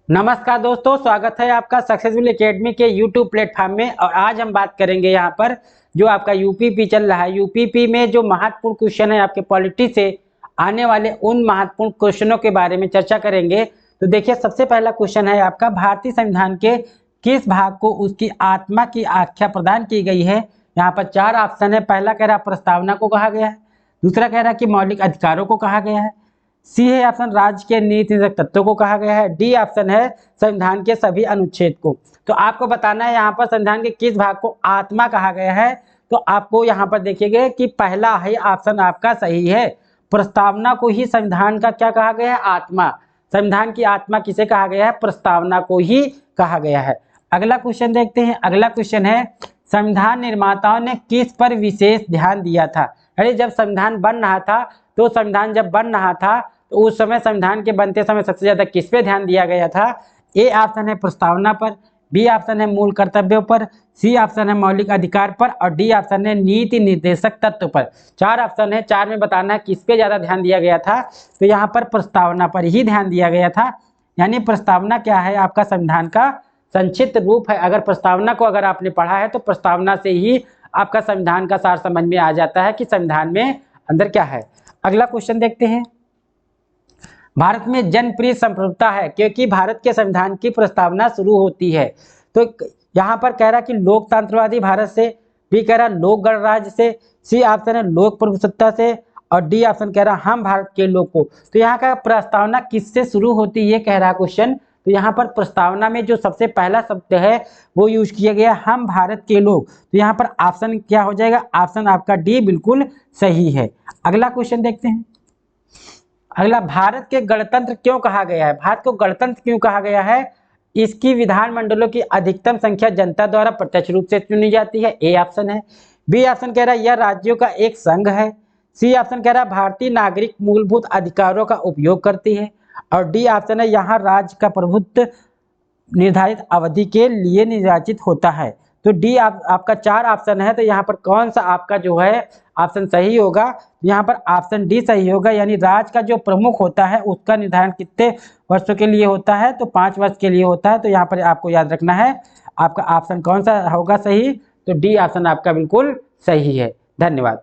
नमस्कार दोस्तों, स्वागत है आपका सक्सेसफुल एकेडमी के यूट्यूब प्लेटफॉर्म में। और आज हम बात करेंगे यहाँ पर जो आपका यूपीपी चल रहा है। यूपीपी में जो महत्वपूर्ण क्वेश्चन है आपके पॉलिटी से आने वाले उन महत्वपूर्ण क्वेश्चनों के बारे में चर्चा करेंगे। तो देखिए, सबसे पहला क्वेश्चन है आपका, भारतीय संविधान के किस भाग को उसकी आत्मा की आख्या प्रदान की गई है। यहाँ पर चार ऑप्शन है। पहला कह रहा प्रस्तावना को कहा गया है, दूसरा कह रहा कि मौलिक अधिकारों को कहा गया है, सी है ऑप्शन राज्य के नीति निर्धारक तत्वों को कहा गया है, डी ऑप्शन है संविधान के सभी अनुच्छेद को। तो आपको बताना है यहाँ पर संविधान के किस भाग को आत्मा कहा गया है। तो आपको यहाँ पर देखिएगा कि पहला है ऑप्शन आपका सही है। प्रस्तावना को ही संविधान का क्या कहा गया है, आत्मा। संविधान की आत्मा किसे कहा गया है, प्रस्तावना को ही कहा गया है। अगला क्वेश्चन देखते हैं। अगला क्वेश्चन है, संविधान निर्माताओं ने किस पर विशेष ध्यान दिया था। अरे जब संविधान बन रहा था, तो संविधान जब बन रहा था तो उस समय संविधान के बनते समय सबसे ज्यादा किस पे ध्यान दिया गया था। ए ऑप्शन है प्रस्तावना पर, बी ऑप्शन है मूल कर्तव्यों पर, सी ऑप्शन है मौलिक अधिकार पर, और डी ऑप्शन है नीति निर्देशक तत्व पर। चार ऑप्शन है, चार में बताना है किस पे ज्यादा ध्यान दिया गया था। तो यहाँ पर प्रस्तावना पर ही ध्यान दिया गया था। यानी प्रस्तावना क्या है, आपका संविधान का संक्षिप्त रूप है। अगर प्रस्तावना को अगर आपने पढ़ा है तो प्रस्तावना से ही आपका संविधान का सार समझ में आ जाता है कि संविधान में अंदर क्या है। अगला क्वेश्चन देखते हैं। भारत में जनप्रिय संप्रभुता है, क्योंकि भारत के संविधान की प्रस्तावना शुरू होती है। तो यहाँ पर कह रहा कि लोकतंत्रवादी भारत से, बी कह रहा लोक गणराज्य से, सी ऑप्शन है लोक प्रभुसत्ता से, और डी ऑप्शन कह रहा हम भारत के लोग को। तो यहाँ का प्रस्तावना किससे शुरू होती है कह रहा क्वेश्चन। तो यहाँ पर प्रस्तावना में जो सबसे पहला शब्द है वो यूज किया गया हम भारत के लोग। तो यहाँ पर ऑप्शन क्या हो जाएगा, ऑप्शन आपका डी बिल्कुल सही है। अगला क्वेश्चन देखते हैं। अगला, भारत के गणतंत्र क्यों कहा गया है। भारत को गणतंत्र क्यों कहा गया है। इसकी विधानमंडलों की अधिकतम संख्या जनता द्वारा प्रत्यक्ष रूप से चुनी जाती है, ए ऑप्शन है। बी ऑप्शन कह रहा है यह राज्यों का एक संघ है। सी ऑप्शन कह रहा है भारतीय नागरिक मूलभूत अधिकारों का उपयोग करती है, और डी ऑप्शन है यहाँ राज्य का प्रभुत्व निर्धारित अवधि के लिए निर्वाचित होता है। तो डी आपका चार ऑप्शन है, तो यहाँ पर कौन सा आपका जो है ऑप्शन सही होगा। यहाँ पर ऑप्शन डी सही होगा। यानी राज्य का जो प्रमुख होता है उसका निर्धारण कितने वर्षों के लिए होता है, तो 5 वर्ष के लिए होता है। तो यहाँ पर आपको याद रखना है आपका ऑप्शन कौन सा होगा सही। तो डी ऑप्शन आपका बिल्कुल सही है। धन्यवाद।